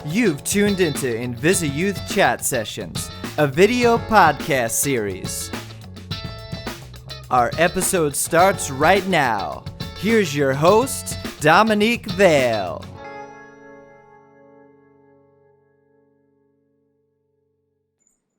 You've tuned into InvisiYouth Chat Sessions, a video podcast series. Our episode starts right now. Here's your host, Dominique Vale.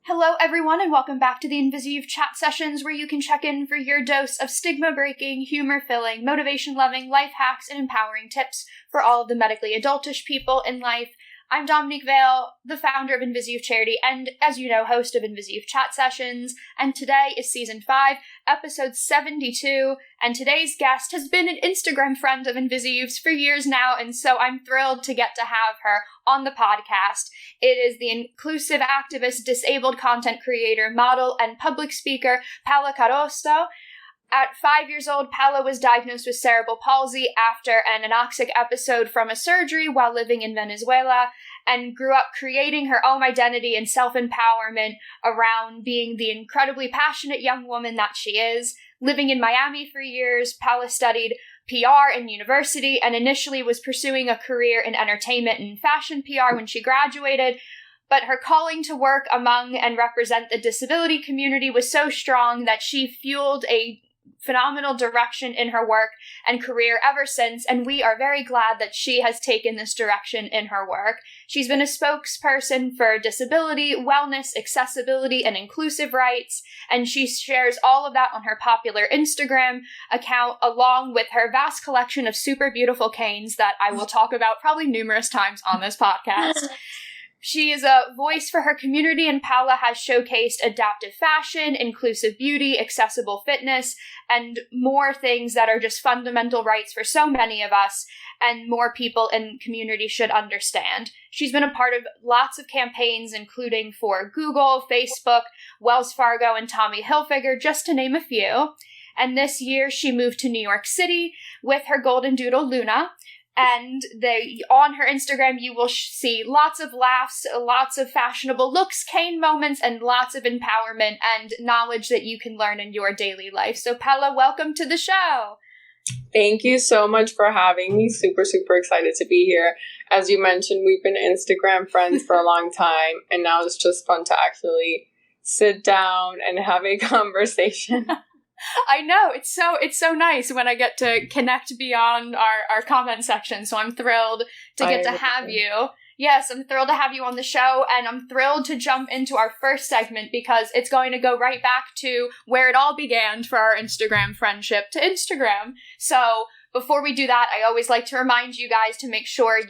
Hello everyone and welcome back to the InvisiYouth Chat Sessions, where you can check in for your dose of stigma-breaking, humor-filling, motivation-loving, life hacks, and empowering tips for all of the medically adultish people in life. I'm Dominique Vale, the founder of InvisiYouth Charity and, as you know, host of InvisiYouth Chat Sessions, and today is Season 5, Episode 72, and today's guest has been an Instagram friend of InvisiYouth's for years now, and so I'm thrilled to get to have her on the podcast. It is the inclusive activist, disabled content creator, model, and public speaker, Paula Carozzo. At 5 years old, Paula was diagnosed with cerebral palsy after an anoxic episode from a surgery while living in Venezuela, and grew up creating her own identity and self-empowerment around being the incredibly passionate young woman that she is. Living in Miami for years, Paula studied PR in university and initially was pursuing a career in entertainment and fashion PR when she graduated. But her calling to work among and represent the disability community was so strong that she fueled a phenomenal direction in her work and career ever since, and we are very glad that she has taken this direction in her work. She's been a spokesperson for disability, wellness, accessibility, and inclusive rights, and she shares all of that on her popular Instagram account, along with her vast collection of super beautiful canes that I will talk about probably numerous times on this podcast. She is a voice for her community, and Paula has showcased adaptive fashion, inclusive beauty, accessible fitness, and more things that are just fundamental rights for so many of us, and more people in community should understand. She's been a part of lots of campaigns, including for Google, Facebook, Wells Fargo, and Tommy Hilfiger, just to name a few. And this year, she moved to New York City with her golden-doodle, Luna. And on her Instagram, you will see lots of laughs, lots of fashionable looks, cane moments, and lots of empowerment and knowledge that you can learn in your daily life. So, Paula, welcome to the show. Thank you so much for having me. Super, super excited to be here. As you mentioned, we've been Instagram friends for a long time, and now it's just fun to actually sit down and have a conversation. I know, it's so nice when I get to connect beyond our comment section, so I'm thrilled to get to have you. Yes, I'm thrilled to have you on the show, and I'm thrilled to jump into our first segment because it's going to go right back to where it all began for our Instagram friendship, to Instagram. So before we do that, I always like to remind you guys to make sure if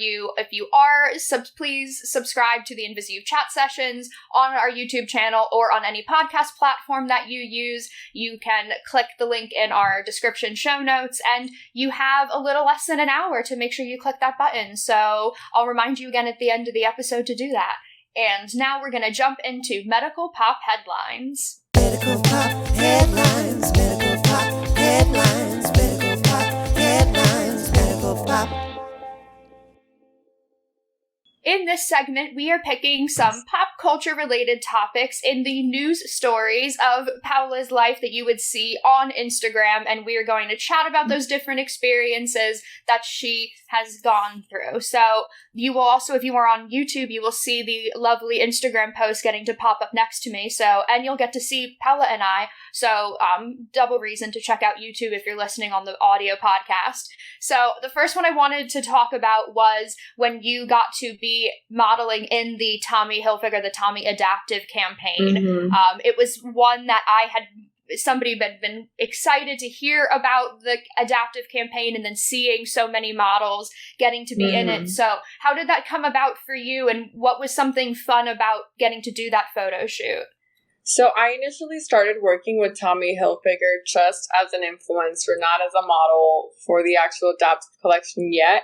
you are, please subscribe to the InvisiYouth Chat Sessions on our YouTube channel or on any podcast platform that you use. You can click the link in our description show notes, and you have a little less than an hour to make sure you click that button. So I'll remind you again at the end of the episode to do that. And now we're going to jump into Medical Pop Headlines. Medical Pop Headlines, Medical Pop Headlines, Medical Pop Headlines, Medical Pop. In this segment, we are picking some pop culture related topics in the news stories of Paula's life that you would see on Instagram, and we are going to chat about those different experiences that she has gone through. So you will also, if you are on YouTube, you will see the lovely Instagram post getting to pop up next to me. And you'll get to see Paula and I. So double reason to check out YouTube if you're listening on the audio podcast. So the first one I wanted to talk about was when you got to be modeling in the Tommy Hilfiger, the Tommy Adaptive campaign. Mm-hmm. It was one that somebody had been excited to hear about the adaptive campaign, and then seeing so many models getting to be in it. So how did that come about for you, and what was something fun about getting to do that photo shoot? So I initially started working with Tommy Hilfiger just as an influencer, not as a model for the actual adaptive collection yet.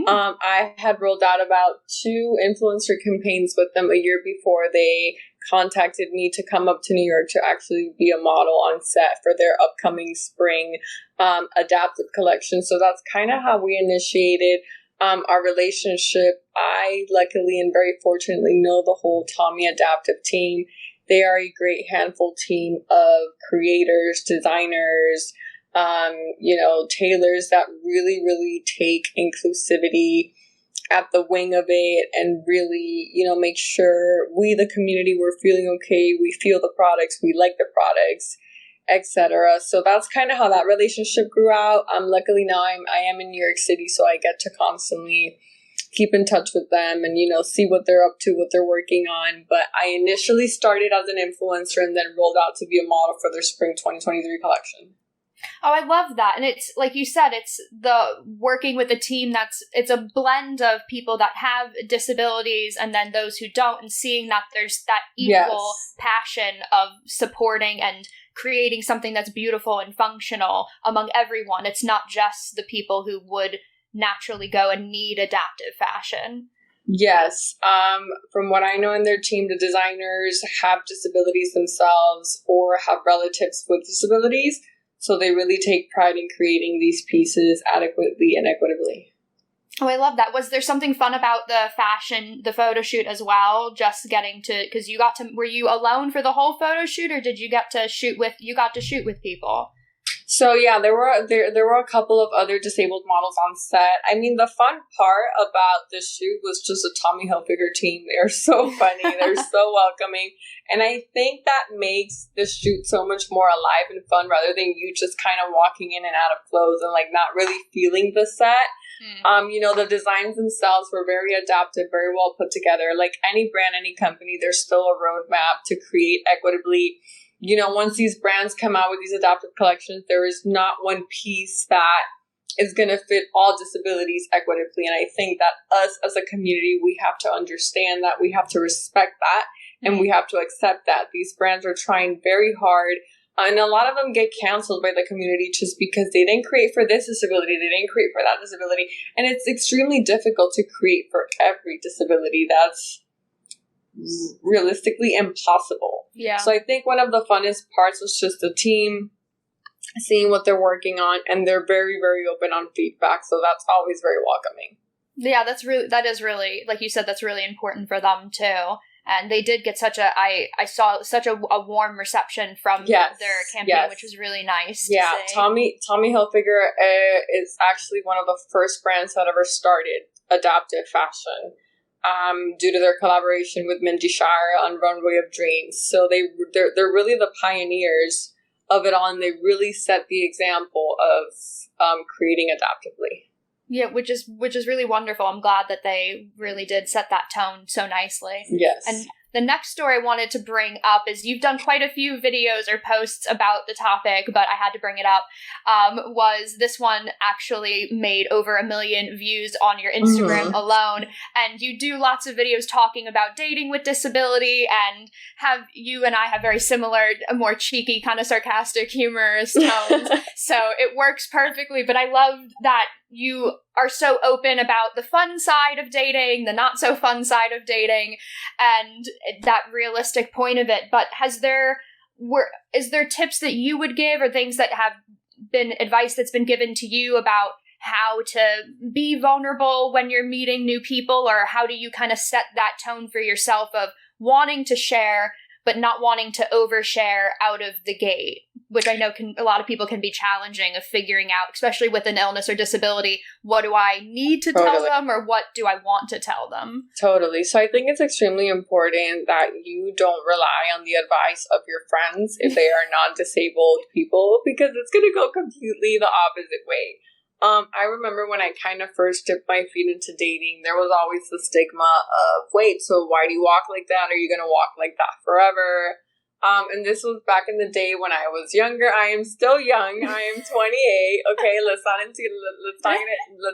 I had rolled out about 2 influencer campaigns with them a year before they contacted me to come up to New York to actually be a model on set for their upcoming spring adaptive collection. So that's kind of how we initiated our relationship. I luckily and very fortunately know the whole Tommy Adaptive team. They are a great handful team of creators, designers, tailors that really, really take inclusivity at the wing of it and really, make sure we, the community, we're feeling okay. We feel the products, we like the products, etc. So that's kind of how that relationship grew out. Luckily now I am in New York City, so I get to constantly keep in touch with them and, see what they're up to, what they're working on. But I initially started as an influencer and then rolled out to be a model for their spring 2023 collection. Oh, I love that. And it's, like you said, it's the working with a team it's a blend of people that have disabilities and then those who don't, and seeing that there's that equal passion of supporting and creating something that's beautiful and functional among everyone. It's not just the people who would naturally go and need adaptive fashion. Yes. From what I know in their team, the designers have disabilities themselves or have relatives with disabilities. So they really take pride in creating these pieces adequately and equitably. Oh, I love that. Was there something fun about the the photo shoot as well? Just getting to, because were you alone for the whole photo shoot, or did you get to shoot with people? So yeah, there were a couple of other disabled models on set. I mean, the fun part about the shoot was just the Tommy Hilfiger team. They're so funny. They're so welcoming. And I think that makes the shoot so much more alive and fun rather than you just kind of walking in and out of clothes and like not really feeling the set. The designs themselves were very adaptive, very well put together. Like any brand, any company, there's still a roadmap to create equitably. Once these brands come out with these adaptive collections, there is not one piece that is going to fit all disabilities equitably. And I think that us as a community, we have to understand that, we have to respect that, and we have to accept that. These brands are trying very hard. And a lot of them get canceled by the community just because they didn't create for this disability, they didn't create for that disability. And it's extremely difficult to create for every disability. That's realistically impossible. Yeah. So I think one of the funnest parts was just the team seeing what they're working on, and they're very, very open on feedback. So that's always very welcoming. Yeah, that is really, like you said, that's really important for them too. And they did get I saw such a warm reception from their campaign, which was really nice to see. Tommy Hilfiger is actually one of the first brands that ever started adaptive fashion. Due to their collaboration with Mindy Shire on Runway of Dreams. So they're really the pioneers of it all, and they really set the example of creating adaptively. Yeah, which is really wonderful. I'm glad that they really did set that tone so nicely. Yes. And the next story I wanted to bring up is, you've done quite a few videos or posts about the topic, but I had to bring it up, was this one actually made over 1 million views on your Instagram alone. And you do lots of videos talking about dating with disability, and you and I have very similar, more cheeky, kind of sarcastic, humorous tones. So it works perfectly, but I love that you are so open about the fun side of dating, the not so fun side of dating, and that realistic point of it. But is there tips that you would give, or things that have been advice that's been given to you about how to be vulnerable when you're meeting new people, or how do you kind of set that tone for yourself of wanting to share but not wanting to overshare out of the gate, which I know a lot of people can be challenging, of figuring out, especially with an illness or disability, what do I need to tell them, or what do I want to tell them? Totally. So I think it's extremely important that you don't rely on the advice of your friends if they are non-disabled people, because it's going to go completely the opposite way. I remember when I kind of first dipped my feet into dating, there was always the stigma of, wait, so why do you walk like that? Are you going to walk like that forever? And this was back in the day when I was younger. I am still young. I am 28. Okay, let's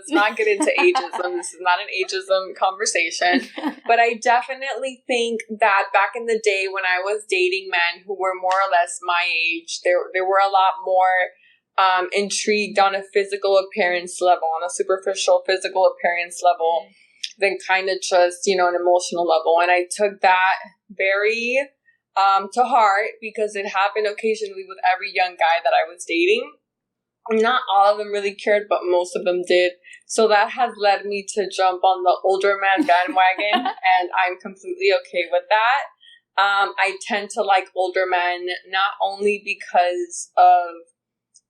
not get into ageism. This is not an ageism conversation. But I definitely think that back in the day when I was dating men who were more or less my age, there were a lot more intrigued on a physical appearance level, on a superficial physical appearance level, than kind of just, an emotional level. And I took that very to heart, because it happened occasionally with every young guy that I was dating. Not all of them really cared, but most of them did. So that has led me to jump on the older man bandwagon, and I'm completely okay with that. I tend to like older men, not only because of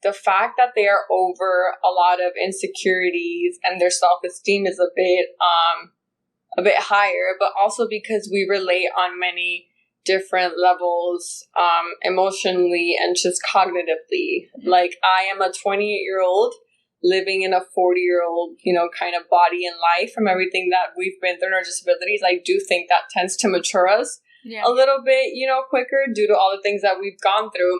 the fact that they are over a lot of insecurities and their self-esteem is a bit higher, but also because we relate on many different levels, emotionally and just cognitively. Like, I am a 28-year-old living in a 40-year-old, kind of body and life from everything that we've been through in our disabilities. I do think that tends to mature us a little bit, quicker due to all the things that we've gone through.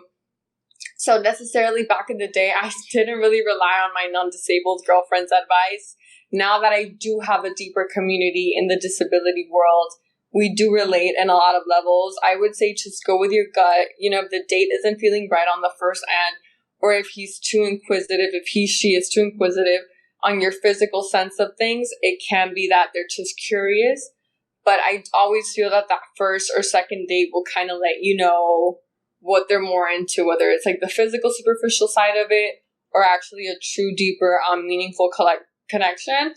So necessarily back in the day, I didn't really rely on my non-disabled girlfriend's advice. Now that I do have a deeper community in the disability world, we do relate in a lot of levels. I would say just go with your gut. If the date isn't feeling right on the first end, or if he's too inquisitive, if she is too inquisitive on your physical sense of things, it can be that they're just curious. But I always feel that first or second date will kind of let you know what they're more into, whether it's like the physical superficial side of it or actually a true, deeper, meaningful connection.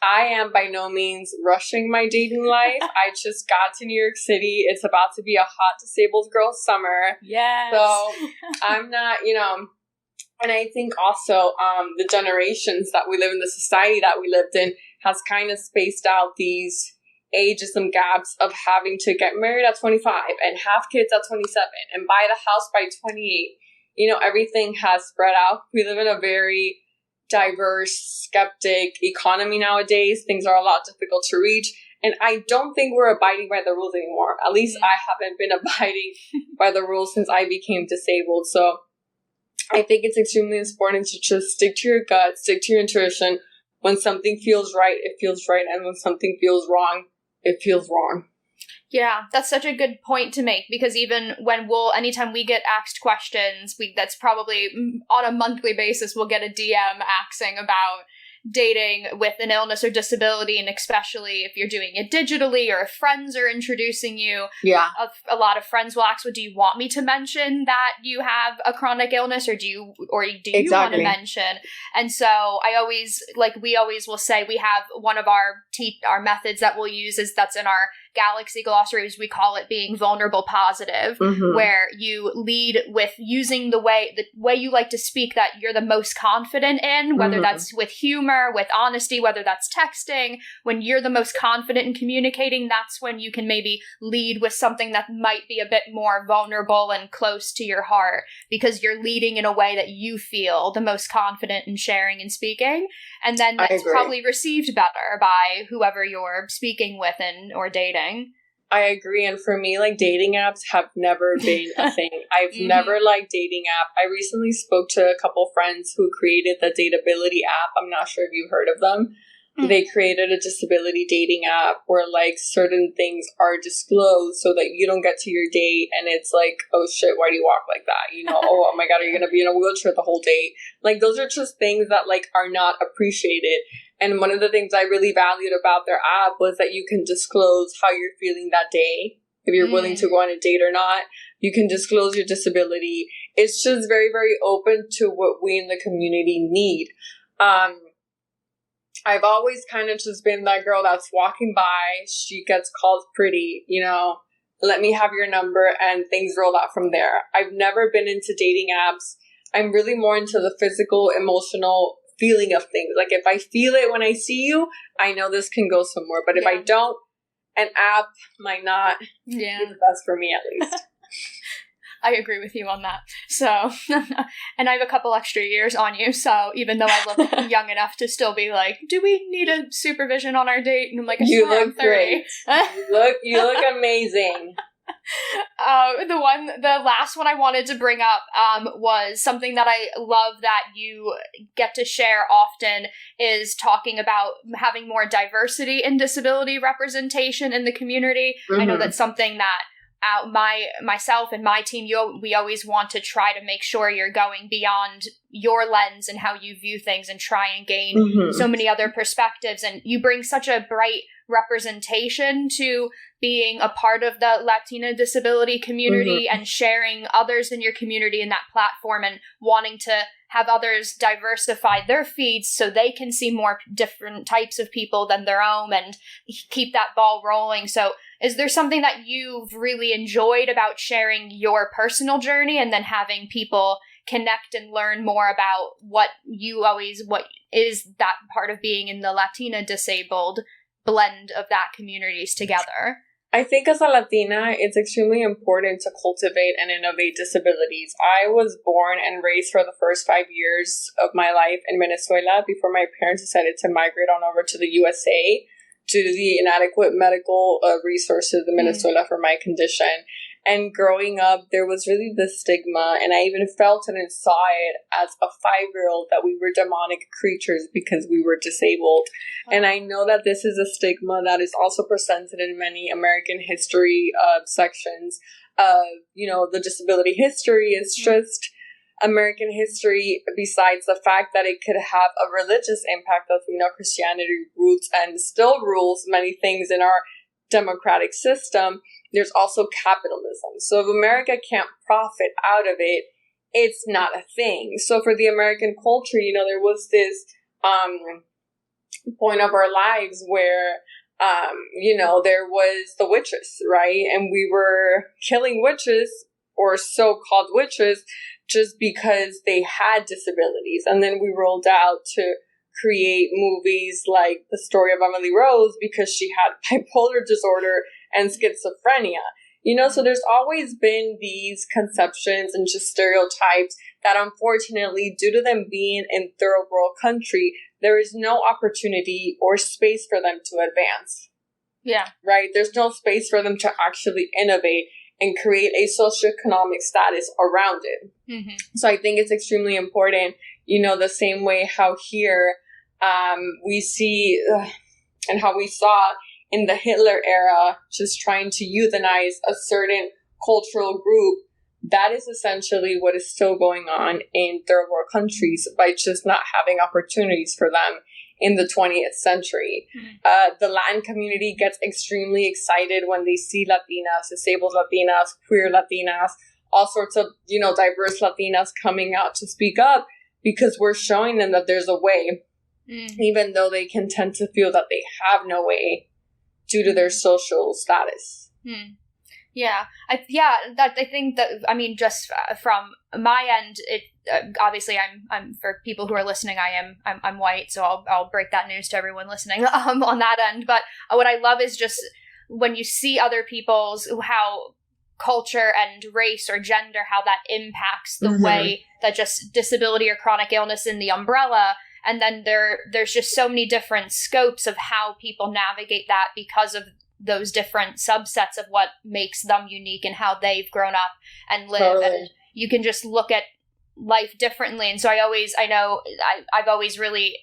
I am by no means rushing my dating life. I just got to New York City. It's about to be a hot disabled girl summer. Yes. So I'm not, and I think also the generations that we live in, the society that we lived in has kind of spaced out these ageism gaps of having to get married at 25 and have kids at 27 and buy the house by 28. Everything has spread out. We live in a very diverse, skeptic economy nowadays. Things are a lot difficult to reach. And I don't think we're abiding by the rules anymore. At least I haven't been abiding by the rules since I became disabled. So I think it's extremely important to just stick to your gut, stick to your intuition. When something feels right, it feels right. And when something feels wrong, it feels wrong. Yeah, that's such a good point to make, because even when anytime we get asked questions, that's probably on a monthly basis, we'll get a DM asking about dating with an illness or disability, and especially if you're doing it digitally or if friends are introducing you. Yeah. A lot of friends will ask, well, do you want me to mention that you have a chronic illness, or do you want to mention? And so we always will say we have one of our methods that we'll use that's in our Galaxy glossaries. We call it being vulnerable positive, where you lead with using the way you like to speak that you're the most confident in, whether that's with humor, with honesty, whether that's texting. When you're the most confident in communicating, that's when you can maybe lead with something that might be a bit more vulnerable and close to your heart, because you're leading in a way that you feel the most confident in sharing and speaking. And then it's probably received better by whoever you're speaking with or dating. I agree. And for me, like, dating apps have never been a thing. I've never liked dating app. I recently spoke to a couple friends who created the Dateability app. I'm not sure if you've heard of them. They created a disability dating app where, like, certain things are disclosed so that you don't get to your date and it's like, oh shit, why do you walk like that? Oh my God, are you going to be in a wheelchair the whole date? Like, those are just things that, like, are not appreciated. And one of the things I really valued about their app was that you can disclose how you're feeling that day. If you're willing to go on a date or not, you can disclose your disability. It's just very, very open to what we in the community need. I've always kind of just been that girl that's walking by. She gets called pretty, let me have your number, and things roll out from there. I've never been into dating apps. I'm really more into the physical, emotional feeling of things. Like, if I feel it when I see you, I know this can go somewhere. But if I don't, an app might not be the best for me, at least. I agree with you on that. So, and I have a couple extra years on you, so even though I look young enough to still be like, do we need a supervision on our date? And I'm like, you look great. You look amazing. The last one I wanted to bring up was something that I love that you get to share often, is talking about having more diversity and disability representation in the community. I know that's something that myself and my team, we always want to try to make sure you're going beyond your lens and how you view things and try and gain so many other perspectives. And you bring such a bright representation to being a part of the Latina disability community and sharing others in your community in that platform, and wanting to have others diversify their feeds so they can see more different types of people than their own and keep that ball rolling. So is there something that you've really enjoyed about sharing your personal journey and then having people connect and learn more about what is that part of being in the Latina disabled blend of that communities together. I think as a Latina, it's extremely important to cultivate and innovate disabilities. I was born and raised for the first 5 years of my life in Venezuela before my parents decided to migrate on over to the USA due to the inadequate medical resources in Venezuela for my condition. And growing up, there was really this stigma, and I even felt it and saw it as a 5-year-old that we were demonic creatures because we were disabled. Oh. And I know that this is a stigma that is also presented in many American history sections of, the disability history. It's just American history, besides the fact that it could have a religious impact, as we know Christianity roots and still rules many things in our democratic system. There's also capitalism. So if America can't profit out of it, it's not a thing. So for the American culture, there was this point of our lives where, there was the witches, right? And we were killing witches or so-called witches just because they had disabilities. And then we rolled out to create movies like The Story of Emily Rose because she had bipolar disorder and schizophrenia. So there's always been these conceptions and just stereotypes that unfortunately, due to them being in third world country, there is no opportunity or space for them to advance. Yeah. Right? There's no space for them to actually innovate and create a socioeconomic status around it. Mm-hmm. So I think it's extremely important, the same way how here we see and how we saw in the Hitler era, just trying to euthanize a certain cultural group. That is essentially what is still going on in third world countries by just not having opportunities for them in the 20th century. Mm-hmm. The Latin community gets extremely excited when they see Latinas, disabled Latinas, queer Latinas, all sorts of, diverse Latinas coming out to speak up because we're showing them that there's a way, even though they can tend to feel that they have no way due to their social status. Yeah. I think that, just from my end, it obviously I'm for people who are listening, I'm white, so I'll break that news to everyone listening on that end. But what I love is just when you see other people's, how culture and race or gender, how that impacts the way that just disability or chronic illness in the umbrella. And then there's just so many different scopes of how people navigate that because of those different subsets of what makes them unique and how they've grown up and live. Totally. And you can just look at life differently. And so I've always really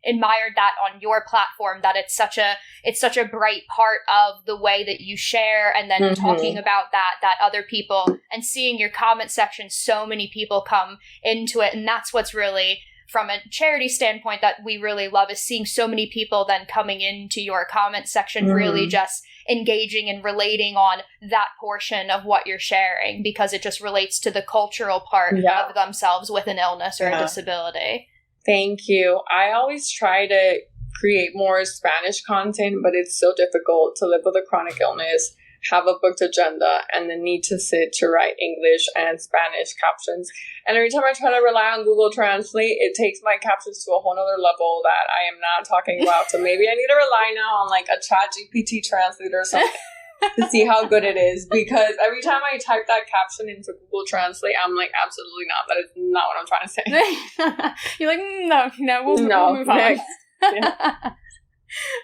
admired that on your platform, that it's such a bright part of the way that you share, and then talking about that other people and seeing your comment section, so many people come into it. And that's what's really, from a charity standpoint, that we really love, is seeing so many people then coming into your comment section, really just engaging and relating on that portion of what you're sharing, because it just relates to the cultural part of themselves with an illness or a disability. Thank you. I always try to create more Spanish content, but it's so difficult to live with a chronic illness, have a booked agenda, and then need to sit to write English and Spanish captions. And every time I try to rely on Google Translate, it takes my captions to a whole other level that I am not talking about. So maybe I need to rely now on like a ChatGPT translator or something to see how good it is. Because every time I type that caption into Google Translate, I'm like, absolutely not. That is not what I'm trying to say. You're like, we'll move on. Yeah.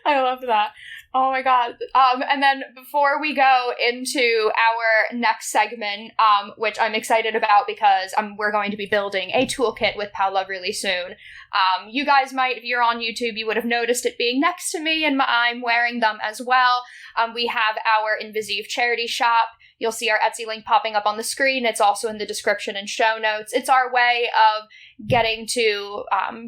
I love that. Oh my God. And then before we go into our next segment, which I'm excited about because we're going to be building a toolkit with Paula really soon. You guys might, if you're on YouTube, you would have noticed it being next to me, and I'm wearing them as well. We have our InvisiYouth charity shop. You'll see our Etsy link popping up on the screen. It's also in the description and show notes. It's our way of getting to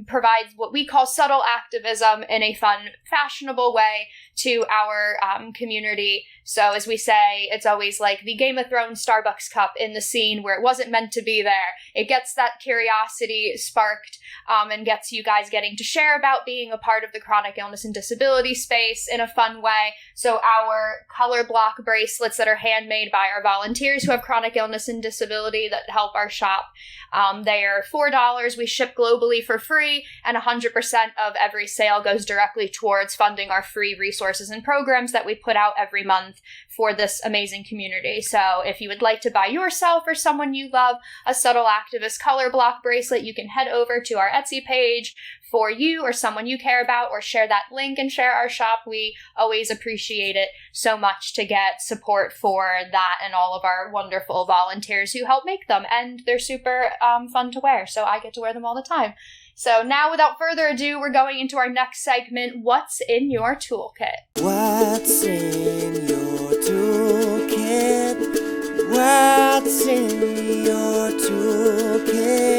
provide what we call subtle activism in a fun, fashionable way to our community. So as we say, it's always like the Game of Thrones Starbucks cup in the scene where it wasn't meant to be there. It gets that curiosity sparked and gets you guys getting to share about being a part of the chronic illness and disability space in a fun way. So our color block bracelets that are handmade by our volunteers who have chronic illness and disability that help our shop, they are $4. We ship globally for free, and 100% of every sale goes directly towards funding our free resources and programs that we put out every month for this amazing community. So if you would like to buy yourself or someone you love a Subtle Activist color block bracelet, you can head over to our Etsy page for you or someone you care about, or share that link and share our shop. We always appreciate it so much to get support for that and all of our wonderful volunteers who help make them, and they're super fun to wear, so I get to wear them all the time. So now, without further ado, we're going into our next segment, What's in Your Toolkit? What's in your toolkit? What's in your toolkit?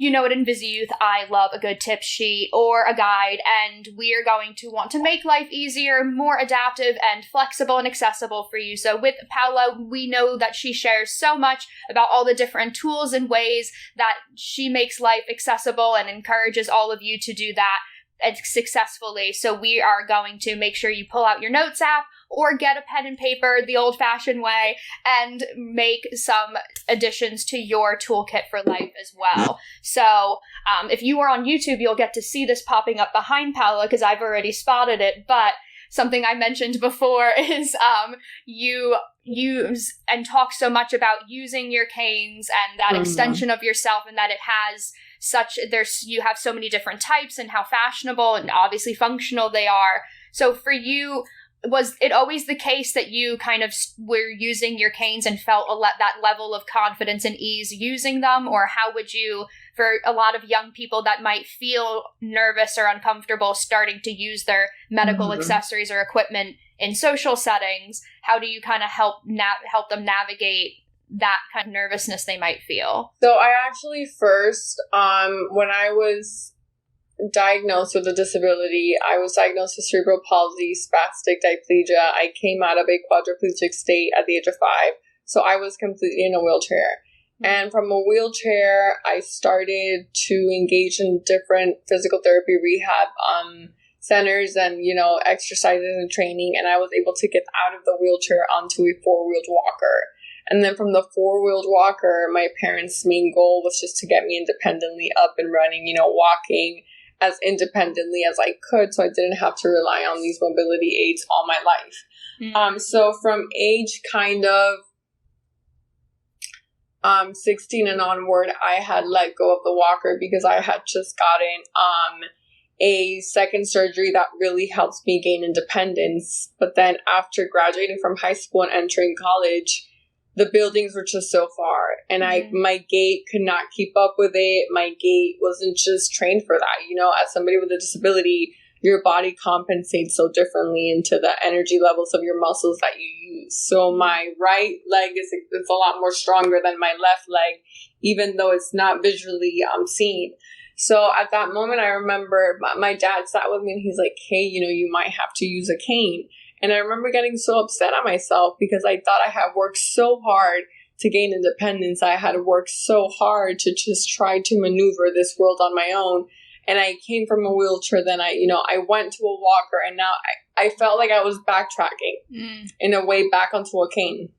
You know, at InvisiYouth, I love a good tip sheet or a guide, and we're going to want to make life easier, more adaptive, and flexible and accessible for you. So with Paula, we know that she shares so much about all the different tools and ways that she makes life accessible and encourages all of you to do that successfully. So we are going to make sure you pull out your notes app or get a pen and paper the old-fashioned way and make some additions to your toolkit for life as well. So if you are on YouTube, you'll get to see this popping up behind Paula because I've already spotted it, but something I mentioned before is you use and talk so much about using your canes and that extension of yourself, and that it has you have so many different types and how fashionable and obviously functional they are. So for you, was it always the case that you kind of were using your canes and felt that level of confidence and ease using them? Or how would you, for a lot of young people that might feel nervous or uncomfortable starting to use their medical accessories or equipment in social settings, how do you kind of help them navigate that kind of nervousness they might feel? So I actually first, when I was diagnosed with a disability, I was diagnosed with cerebral palsy, spastic diplegia. I came out of a quadriplegic state at the age of 5. So I was completely in a wheelchair. And from a wheelchair, I started to engage in different physical therapy rehab centers and, exercises and training. And I was able to get out of the wheelchair onto a 4-wheeled walker. And then from the 4-wheeled walker, my parents' main goal was just to get me independently up and running, walking as independently as I could, so I didn't have to rely on these mobility aids all my life. So from age kind of 16 and onward, I had let go of the walker because I had just gotten a second surgery that really helps me gain independence. But then after graduating from high school and entering college, the buildings were just so far, and my gait could not keep up with it. My gait wasn't just trained for that. As somebody with a disability, your body compensates so differently into the energy levels of your muscles that you use. So my right leg it's a lot more stronger than my left leg, even though it's not visually seen. So at that moment, I remember my dad sat with me and he's like, hey, you might have to use a cane. And I remember getting so upset at myself because I thought I had worked so hard to gain independence. I had worked so hard to just try to maneuver this world on my own. And I came from a wheelchair. Then I went to a walker, and now I felt like I was backtracking in a way back onto a cane.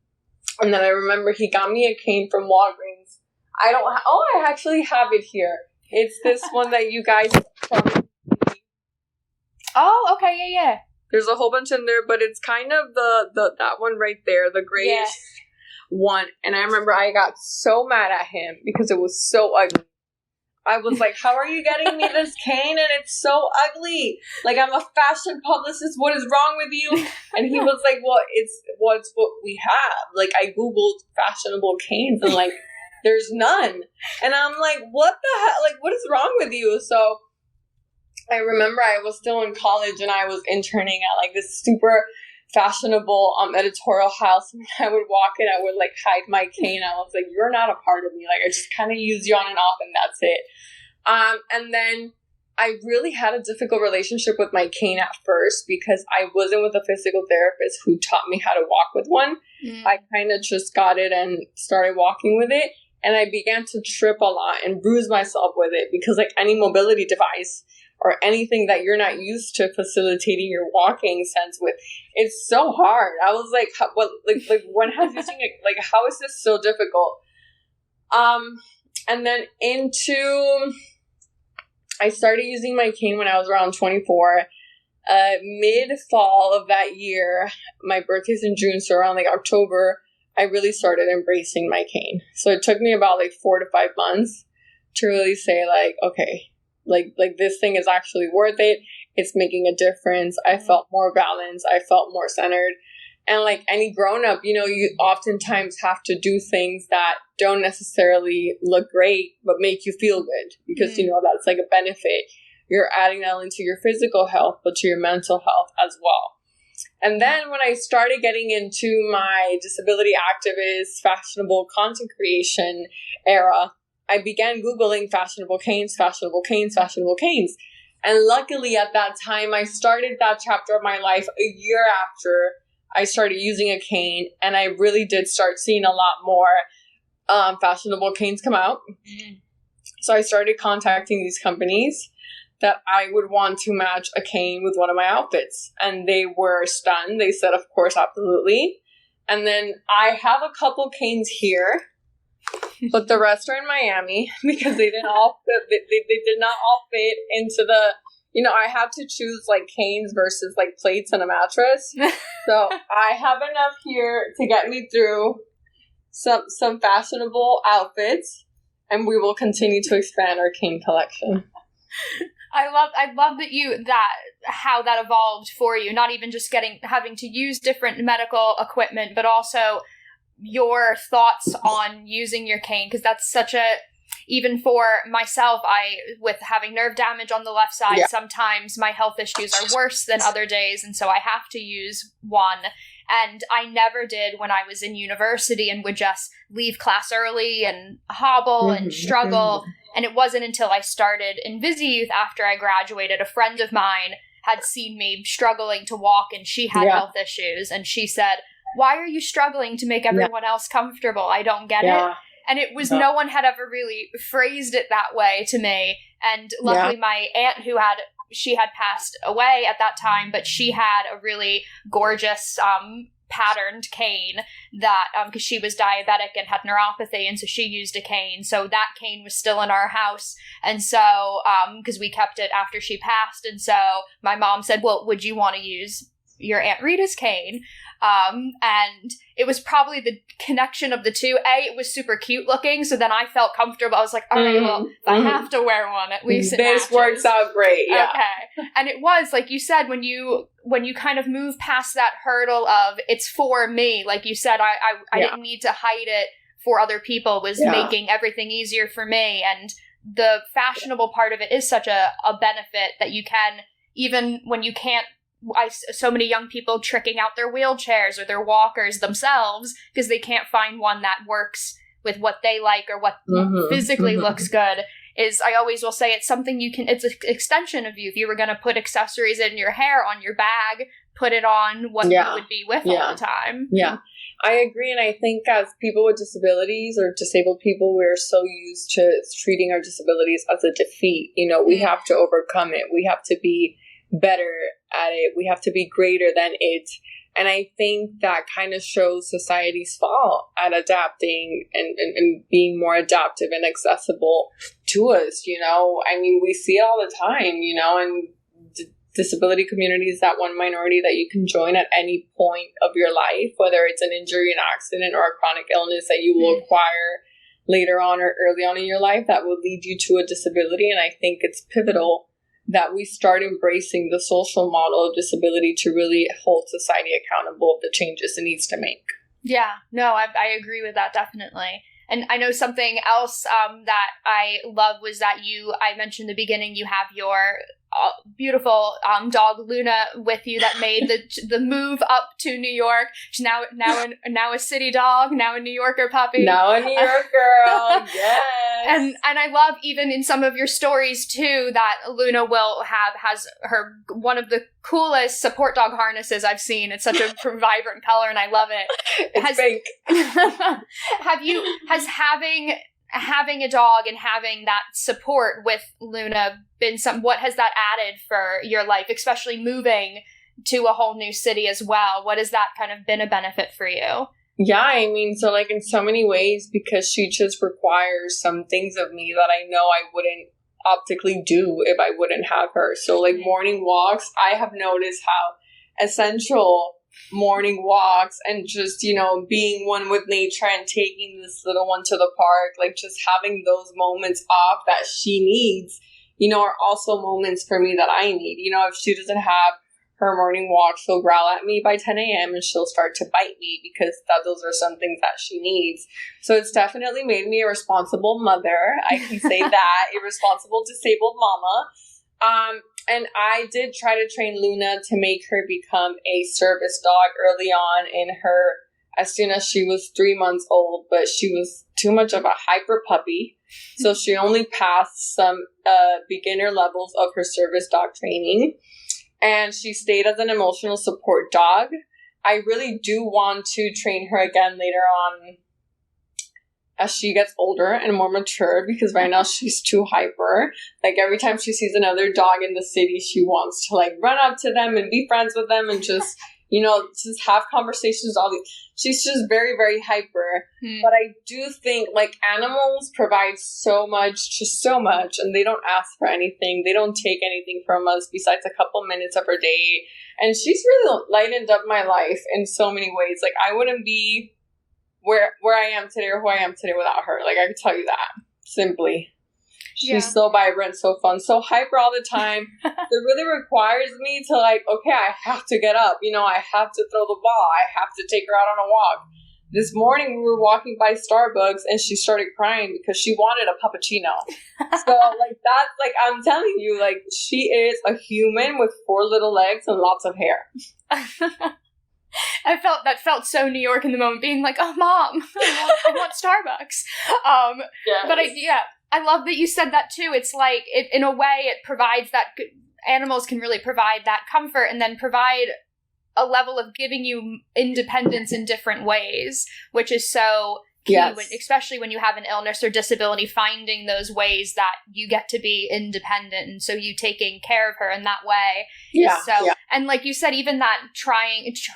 And then I remember he got me a cane from Walgreens. I actually have it here. It's this one that you guys. Oh, okay, yeah. There's a whole bunch in there, but it's kind of the that one right there, the grayish one. And I remember I got so mad at him because it was so ugly. I was like, how are you getting me this cane and it's so ugly? Like, I'm a fashion publicist. What is wrong with you? And he was like, well, it's what we have. Like, I Googled fashionable canes and like, there's none. And I'm like, what the hell? Like, what is wrong with you? So I remember I was still in college and I was interning at like this super fashionable editorial house. When I would walk in, I would like hide my cane. I was like, you're not a part of me. Like, I just kind of use you on and off, and that's it. And then I really had a difficult relationship with my cane at first because I wasn't with a physical therapist who taught me how to walk with one. I kind of just got it and started walking with it. And I began to trip a lot and bruise myself with it because like any mobility device or anything that you're not used to facilitating your walking sense with, it's so hard. I was like, when has you seen it? Like, how is this so difficult? And then I started using my cane when I was around 24. Mid-fall of that year, my birthday's in June, so around like October, I really started embracing my cane. So it took me about like 4 to 5 months to really say like, okay, like this thing is actually worth it. It's making a difference. I felt more balanced. I felt more centered. And like any grown-up, you know, you oftentimes have to do things that don't necessarily look great, but make you feel good because, you know, that's like a benefit. You're adding that into your physical health, but to your mental health as well. And then when I started getting into my disability activist, fashionable content creation era, I began Googling fashionable canes, fashionable canes, fashionable canes. And luckily at that time, I started that chapter of my life a year after I started using a cane, and I really did start seeing a lot more fashionable canes come out. So I started contacting these companies that I would want to match a cane with one of my outfits. And they were stunned. They said, of course, absolutely. And then I have a couple canes here, but the rest are in Miami because they didn't all fit. They did not all fit into the, you know, I had to choose like canes versus like plates and a mattress. So I have enough here to get me through some fashionable outfits, and we will continue to expand our cane collection. I love how that evolved for you, not even just having to use different medical equipment, but also your thoughts on using your cane, because that's such a, even for myself, with having nerve damage on the left side, sometimes my health issues are worse than other days, and so I have to use one. And I never did when I was in university and would just leave class early and hobble and struggle. And it wasn't until I started InvisiYouth after I graduated, a friend of mine had seen me struggling to walk, and she had health issues. And she said, "Why are you struggling to make everyone else comfortable? I don't get it." And it was, no one had ever really phrased it that way to me. And luckily my aunt she had passed away at that time, but she had a really gorgeous patterned cane that because she was diabetic and had neuropathy, and so she used a cane. So that cane was still in our house, and so because we kept it after she passed, and so my mom said, "Well, would you want to use your Aunt Rita's cane?" And it was probably the connection of the two. It was super cute looking, so then I felt comfortable. I was like, all right, well, if I have to wear one, at least this works out great. Yeah. Okay. And it was, like you said, when you kind of move past that hurdle of it's for me, like you said, I didn't need to hide it for other people. It was making everything easier for me. And the fashionable part of it is such a benefit that you can, even when you can't, so many young people tricking out their wheelchairs or their walkers themselves because they can't find one that works with what they like or what physically looks good. I always will say it's something it's an extension of you. If you were going to put accessories in your hair, on your bag, put it on what you would be with all the time. Yeah, I agree. And I think as people with disabilities or disabled people, we're so used to treating our disabilities as a defeat. You know, we have to overcome it. We have to be better at it. We have to be greater than it. And I think that kind of shows society's fall at adapting and being more adaptive and accessible to us, you know. I mean, we see it all the time, you know, and disability community is that one minority that you can join at any point of your life, whether it's an injury, an accident, or a chronic illness that you will acquire later on or early on in your life that will lead you to a disability. And I think it's pivotal that we start embracing the social model of disability to really hold society accountable of the changes it needs to make. Yeah, no, I agree with that, definitely. And I know something else that I love was that I mentioned in the beginning, you have your beautiful dog Luna with you that made the move up to New York. She's now a city dog, now a New Yorker puppy. Now a New York girl, yes. And I love even in some of your stories too that Luna has her one of the coolest support dog harnesses I've seen. It's such a vibrant color and I love it. It's pink. Has having a dog and having that support with Luna been what has that added for your life, especially moving to a whole new city as well? What has that kind of been a benefit for you? Yeah, I mean, so like in so many ways, because she just requires some things of me that I know I wouldn't optically do if I wouldn't have her. So like morning walks, I have noticed how essential morning walks and just, you know, being one with nature and taking this little one to the park, like just having those moments off that she needs, you know, are also moments for me that I need. You know, if she doesn't have her morning walk, she'll growl at me by 10 a.m. and she'll start to bite me because those are some things that she needs. So it's definitely made me a responsible mother. I can say that, a responsible disabled mama. And I did try to train Luna to make her become a service dog early on in her, as soon as she was 3 months old, but she was too much of a hyper puppy. So she only passed some beginner levels of her service dog training. And she stayed as an emotional support dog. I really do want to train her again later on as she gets older and more mature, because right now she's too hyper. Like every time she sees another dog in the city, she wants to like run up to them and be friends with them and just, you know, just have conversations. She's just very, very hyper. But I do think like animals provide so much, and they don't ask for anything. They don't take anything from us besides a couple minutes of her day. And she's really lightened up my life in so many ways. Like I wouldn't be where I am today or who I am today without her. Like I can tell you that simply. She's so vibrant, so fun, so hyper all the time. It really requires me to like, okay, I have to get up. You know, I have to throw the ball. I have to take her out on a walk. This morning we were walking by Starbucks and she started crying because she wanted a puppuccino. So like that's like, I'm telling you, like she is a human with 4 little legs and lots of hair. That felt so New York in the moment, being like, "Oh, Mom, I want Starbucks." Yes. But I love that you said that too. It's like in a way, it provides that animals can really provide that comfort, and then provide a level of giving you independence in different ways, which is so key, especially when you have an illness or disability, finding those ways that you get to be independent. And so you taking care of her in that way. And like you said, even that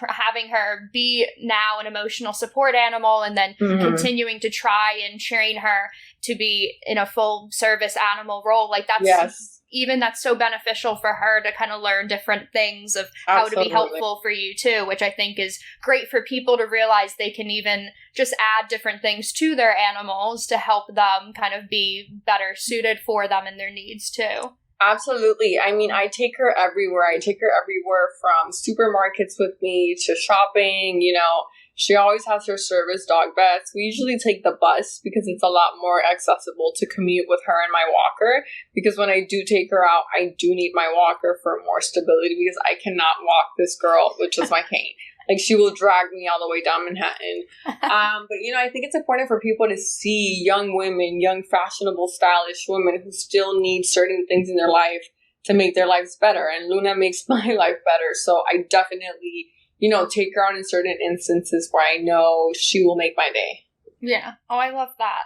having her be now an emotional support animal and then continuing to try and train her to be in a full service animal role, like that's even that's so beneficial for her to kind of learn different things of how to be helpful for you too, which I think is great for people to realize they can even just add different things to their animals to help them kind of be better suited for them and their needs too. Absolutely. I mean, I take her everywhere. I take her everywhere from supermarkets with me to shopping, you know. She always has her service dog vest. We usually take the bus because it's a lot more accessible to commute with her and my walker. Because when I do take her out, I do need my walker for more stability because I cannot walk this girl with just my cane. Like, she will drag me all the way down Manhattan. But, you know, I think it's important for people to see young women, young, fashionable, stylish women who still need certain things in their life to make their lives better. And Luna makes my life better. So I definitely, you know, take her out in certain instances where I know she will make my day. Yeah. Oh, I love that.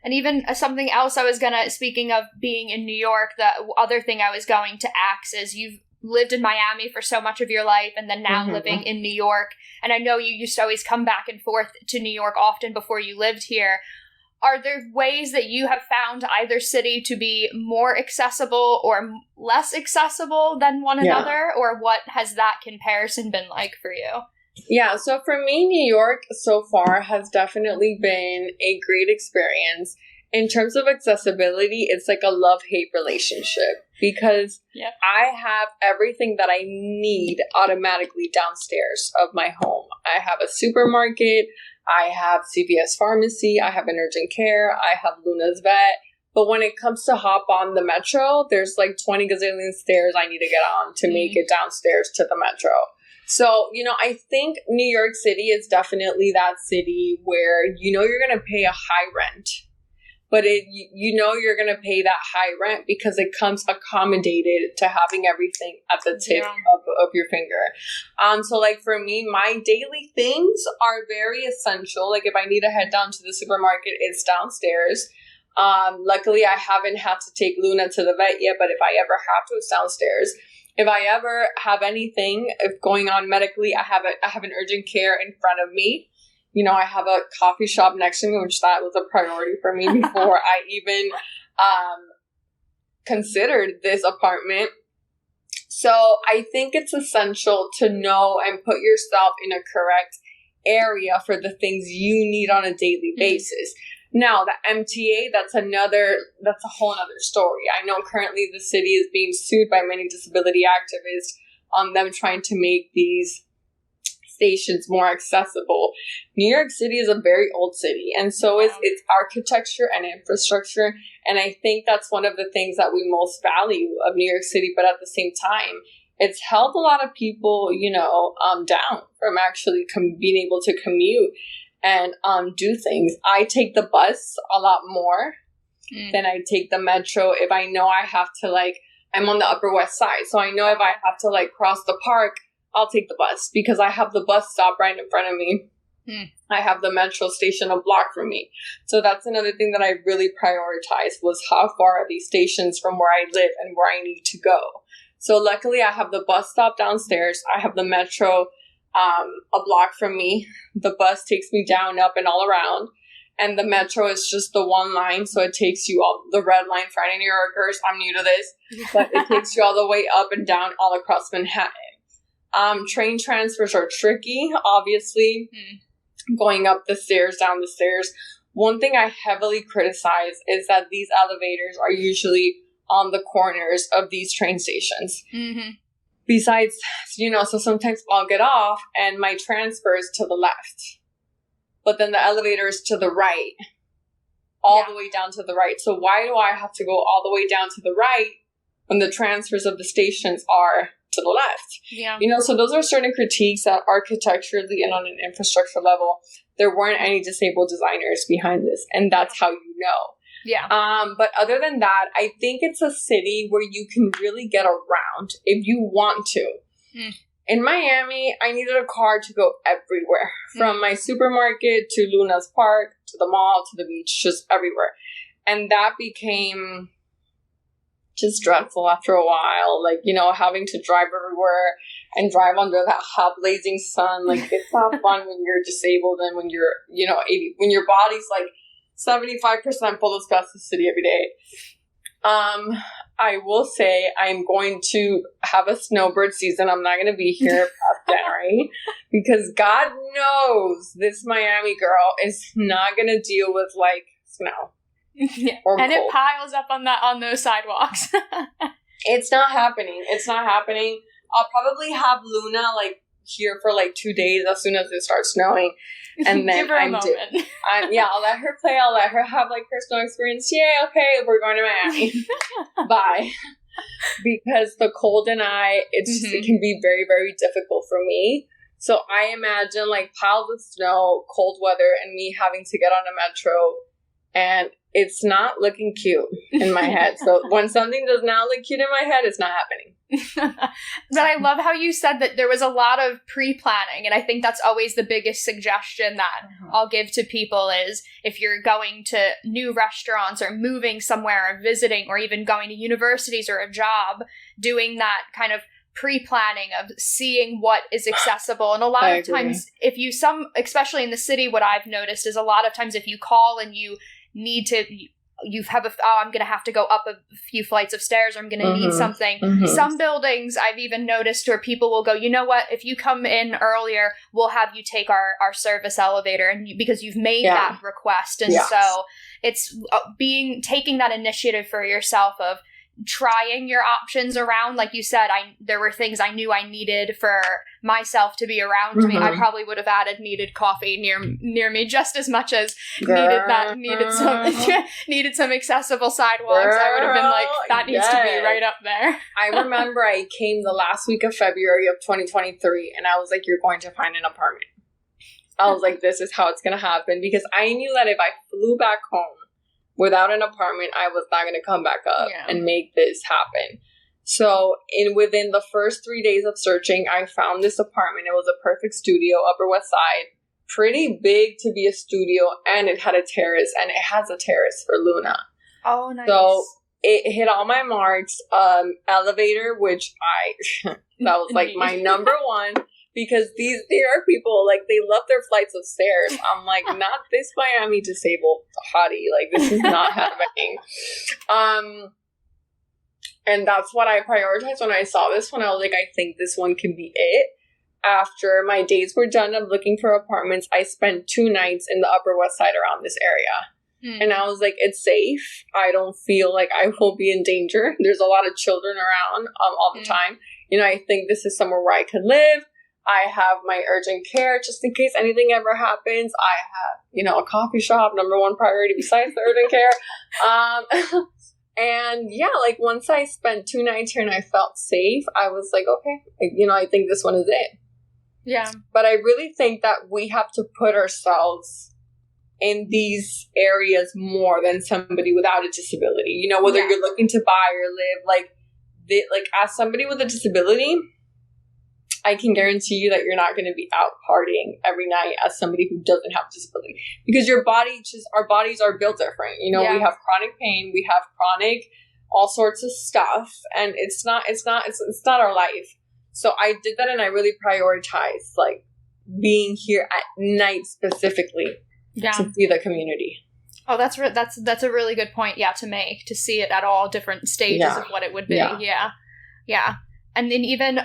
And even something else speaking of being in New York, the other thing I was going to ask is you've lived in Miami for so much of your life and then now living in New York. And I know you used to always come back and forth to New York often before you lived here. Are there ways that you have found either city to be more accessible or less accessible than one another? Or what has that comparison been like for you? Yeah, so for me, New York so far has definitely been a great experience. In terms of accessibility, it's like a love-hate relationship because I have everything that I need automatically downstairs of my home. I have a supermarket, I have CVS pharmacy, I have an urgent care, I have Luna's vet, But when it comes to hop on the metro, there's like 20 gazillion stairs I need to get on to make it downstairs to the metro. So, I think New York City is definitely that city where you're going to pay a high rent. But you're going to pay that high rent because it comes accommodated to having everything at the tip of your finger. So like for me, my daily things are very essential. Like if I need to head down to the supermarket, it's downstairs. Luckily, I haven't had to take Luna to the vet yet, but if I ever have to, it's downstairs. If I ever have anything going on medically, I have an urgent care in front of me. I have a coffee shop next to me, which that was a priority for me before I even considered this apartment. So I think it's essential to know and put yourself in a correct area for the things you need on a daily basis. Now, the MTA, that's a whole other story. I know currently the city is being sued by many disability activists on them trying to make these stations more accessible. New York City is a very old city, and so is its architecture and infrastructure. And I think that's one of the things that we most value of New York City. But at the same time, it's held a lot of people, down from actually being able to commute and do things. I take the bus a lot more than I take the metro if I know I have to, I'm on the Upper West Side. So I know if I have to, cross the park, I'll take the bus because I have the bus stop right in front of me. I have the metro station a block from me. So that's another thing that I really prioritized was how far are these stations from where I live and where I need to go. So luckily I have the bus stop downstairs. I have the metro a block from me. The bus takes me down, up, and all around. And the metro is just the one line, so it takes you all the red line for any New Yorkers. I'm new to this, but it takes you all the way up and down all across Manhattan. Train transfers are tricky, obviously. Going up the stairs, down the stairs. One thing I heavily criticize is that these elevators are usually on the corners of these train stations. Besides, so sometimes I'll get off and my transfer is to the left. But then the elevator is to the right. All the way down to the right. So why do I have to go all the way down to the right when the transfers of the stations are to the left? So those are certain critiques that architecturally and on an infrastructure level, there weren't any disabled designers behind this. And that's how you know. But other than that, I think it's a city where you can really get around if you want to. In Miami, I needed a car to go everywhere. From my supermarket to Luna's Park, to the mall, to the beach, just everywhere. And that became just dreadful after a while. Having to drive everywhere and drive under that hot blazing sun. It's not fun when you're disabled and when you're, when your body's 75% full of spasticity every day. I will say I'm going to have a snowbird season. I'm not going to be here past January because God knows this Miami girl is not going to deal with snow. Or and cold. It piles up on those sidewalks. It's not happening. I'll probably have Luna here for 2 days as soon as it starts snowing. And then Give her a moment. I'll let her play. I'll let her have her snow experience. Yay, okay, we're going to Miami. Bye. Because the cold and it can be very, very difficult for me. So I imagine piles of snow, cold weather, and me having to get on a metro. And it's not looking cute in my head. So when something does not look cute in my head, it's not happening. But I love how you said that there was a lot of pre-planning, and I think that's always the biggest suggestion that I'll give to people is if you're going to new restaurants or moving somewhere or visiting or even going to universities or a job, doing that kind of pre-planning of seeing what is accessible. And a lot of times especially in the city, what I've noticed is a lot of times if you call and you need to I'm going to have to go up a few flights of stairs or I'm going to need something. Some buildings I've even noticed where people will go, you know what, if you come in earlier, we'll have you take our service elevator and because you've made that request. And so it's taking that initiative for yourself of trying your options around. Like you said, there were things I knew I needed for myself to be around me. I probably would have added needed coffee near me just as much as needed some accessible sidewalks. I would have been like, that needs to be right up there. I remember I came the last week of February of 2023, and I was like, you're going to find an apartment. I was like, this is how it's going to happen, because I knew that if I flew back home without an apartment, I was not going to come back up and make this happen. So within the first 3 days of searching, I found this apartment. It was a perfect studio, Upper West Side, pretty big to be a studio, and it had a terrace, and it has a terrace for Luna. Oh, nice. So it hit all my marks. Elevator, which that was like my number one. Because there are people, like, they love their flights of stairs. I'm like, not this Miami disabled hottie. Like, this is not happening. And that's what I prioritized when I saw this one. I was like, I think this one can be it. After my days were done of looking for apartments, I spent 2 nights in the Upper West Side around this area. And I was like, it's safe. I don't feel like I will be in danger. There's a lot of children around all the time. You know, I think this is somewhere where I could live. I have my urgent care just in case anything ever happens. I have, you know, a coffee shop, number one priority besides the urgent care. And yeah, like once I spent 2 nights here and I felt safe, I was like, okay, you know, I think this one is it. Yeah. But I really think that we have to put ourselves in these areas more than somebody without a disability. You know, whether you're looking to buy or live, like as somebody with a disability, I can guarantee you that you're not going to be out partying every night as somebody who doesn't have a disability, because our bodies are built different. You know, we have chronic pain, we have chronic all sorts of stuff, and it's not our life. So I did that, and I really prioritized like being here at night specifically to see the community. Oh, that's a really good point. Yeah, to see it at all different stages of what it would be. Yeah. And then even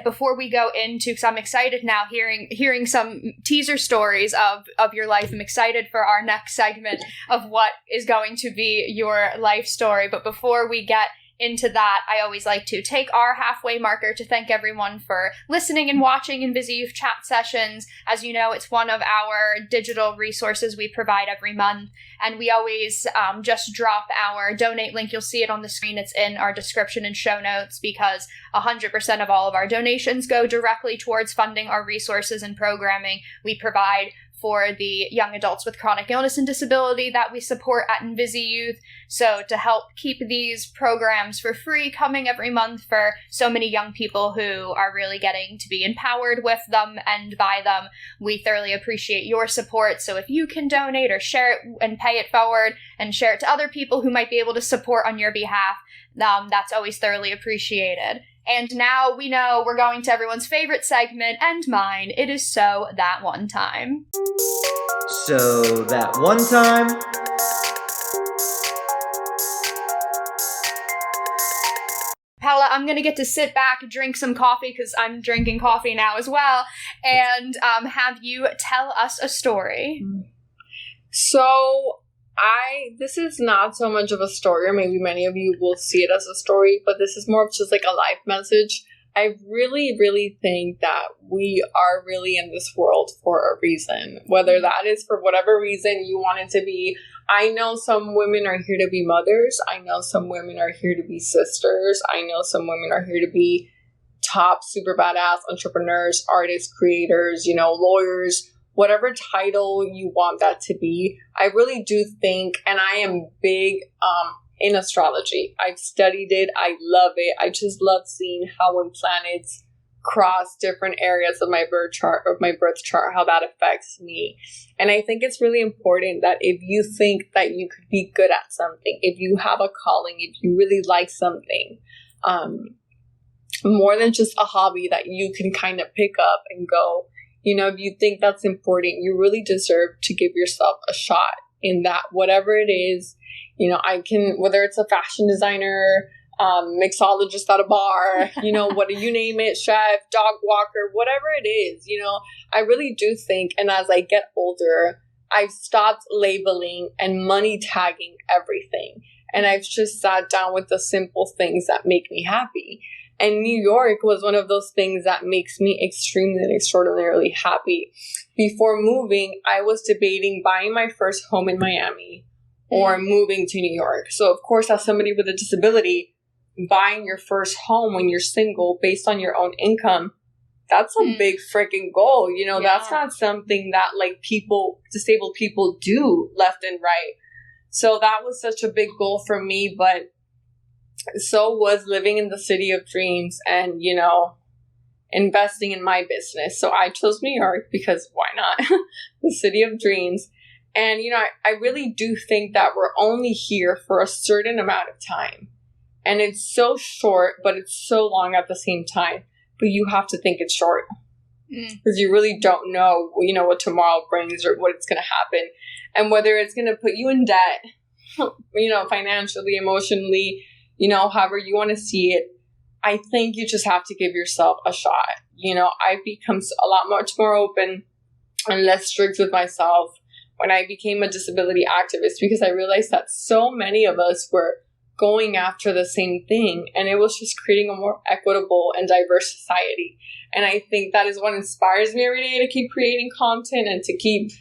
before we go into, because I'm excited now hearing some teaser stories of your life. I'm excited for our next segment of what is going to be your life story. But before we get into that, I always like to take our halfway marker to thank everyone for listening and watching InvisiYouth Chat Sessions. As you know, it's one of our digital resources we provide every month, and we always just drop our donate link. You'll see it on the screen. It's in our description and show notes, because 100% of all of our donations go directly towards funding our resources and programming we provide for the young adults with chronic illness and disability that we support at InvisiYouth. So to help keep these programs for free coming every month for so many young people who are really getting to be empowered with them and by them, we thoroughly appreciate your support. So if you can donate or share it and pay it forward and share it to other people who might be able to support on your behalf, that's always thoroughly appreciated. And now we know we're going to everyone's favorite segment, and mine. It is So That One Time. So that one time. Paula, I'm going to get to sit back, drink some coffee, because I'm drinking coffee now as well, and have you tell us a story. So this is not so much of a story, or maybe many of you will see it as a story, but this is more of just like a life message. I really, really think that we are really in this world for a reason, whether that is for whatever reason you want it to be. I know some women are here to be mothers. I know some women are here to be sisters. I know some women are here to be top super badass entrepreneurs, artists, creators, you know, lawyers, whatever title you want that to be. I really do think, and I am big in astrology. I've studied it. I love it. I just love seeing how when planets cross different areas of my birth chart, how that affects me. And I think it's really important that if you think that you could be good at something, if you have a calling, if you really like something, more than just a hobby that you can kind of pick up and go, you know, if you think that's important, you really deserve to give yourself a shot in that, whatever it is. You know, whether it's a fashion designer, mixologist at a bar, you know, what do you name it, chef, dog walker, whatever it is, you know, I really do think, and as I get older, I've stopped labeling and money tagging everything. And I've just sat down with the simple things that make me happy. And New York was one of those things that makes me extremely and extraordinarily happy. Before moving, I was debating buying my first home in Miami or moving to New York. So, of course, as somebody with a disability, buying your first home when you're single based on your own income, that's a big freaking goal. You know, that's not something that like disabled people do left and right. So that was such a big goal for me, but so was living in the city of dreams and, you know, investing in my business. So I chose New York because why not? The city of dreams. And, you know, I really do think that we're only here for a certain amount of time. And it's so short, but it's so long at the same time. But you have to think it's short because you really don't know, you know, what tomorrow brings or what it's going to happen and whether it's going to put you in debt, you know, financially, emotionally, you know, however you want to see it. I think you just have to give yourself a shot. You know, I've become a lot much more open and less strict with myself when I became a disability activist because I realized that so many of us were going after the same thing, and it was just creating a more equitable and diverse society. And I think that is what inspires me every day to keep creating content and to keep,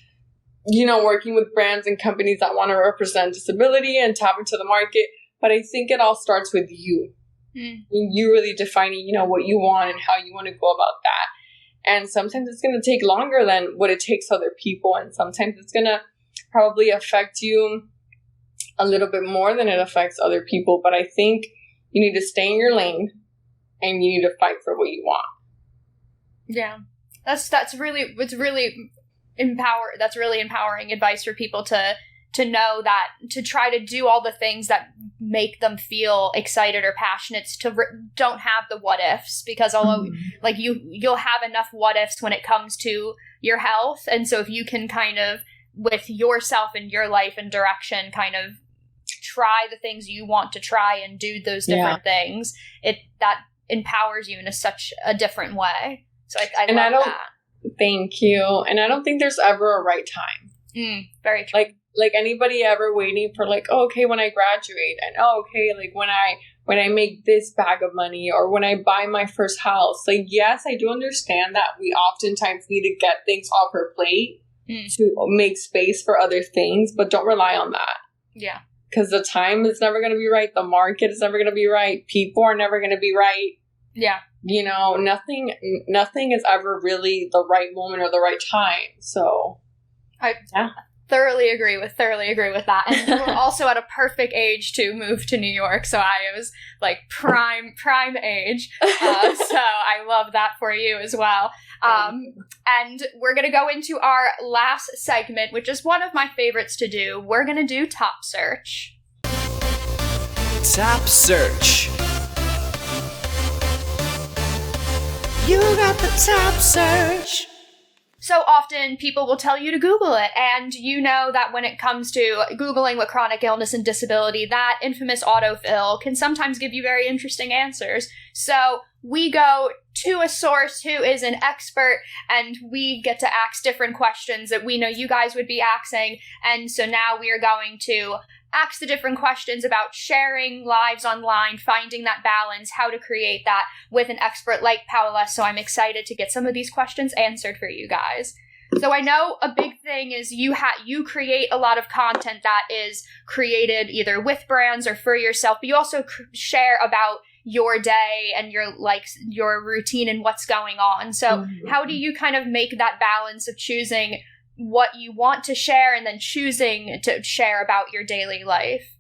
you know, working with brands and companies that want to represent disability and tap into the market. But I think it all starts with you. You really defining, you know, what you want and how you want to go about that. And sometimes it's going to take longer than what it takes other people, and sometimes it's going to probably affect you a little bit more than it affects other people. But I think you need to stay in your lane and you need to fight for what you want. Yeah. That's really empowering advice for people to know that, to try to do all the things that make them feel excited or passionate, don't have the what ifs, because although like you'll have enough what ifs when it comes to your health. And so if you can kind of, with yourself and your life and direction, kind of try the things you want to try and do those different things, that empowers you in such a different way. So I love that. Thank you. And I don't think there's ever a right time. Very true. Like anybody ever waiting for like, oh, okay, when I graduate, and oh, okay, like when I make this bag of money, or when I buy my first house. Like, yes, I do understand that we oftentimes need to get things off our plate to make space for other things, but don't rely on that. Yeah. Because the time is never going to be right. The market is never going to be right. People are never going to be right. Yeah. You know, nothing is ever really the right moment or the right time. So, I thoroughly agree with that. And we're also at a perfect age to move to New York. So I was like prime age. So I love that for you as well. And we're going to go into our last segment, which is one of my favorites to do. We're going to do Top Search. Top Search. You got the Top Search. So often people will tell you to Google it, and you know that when it comes to Googling what chronic illness and disability, that infamous autofill can sometimes give you very interesting answers. So we go to a source who is an expert, and we get to ask different questions that we know you guys would be asking. And so now we are going to ask the different questions about sharing lives online, finding that balance, how to create that with an expert like Paula. So I'm excited to get some of these questions answered for you guys. So I know a big thing is you create a lot of content that is created either with brands or for yourself, but you also share about your day and your routine and what's going on. So how do you kind of make that balance of choosing what you want to share and then choosing to share about your daily life?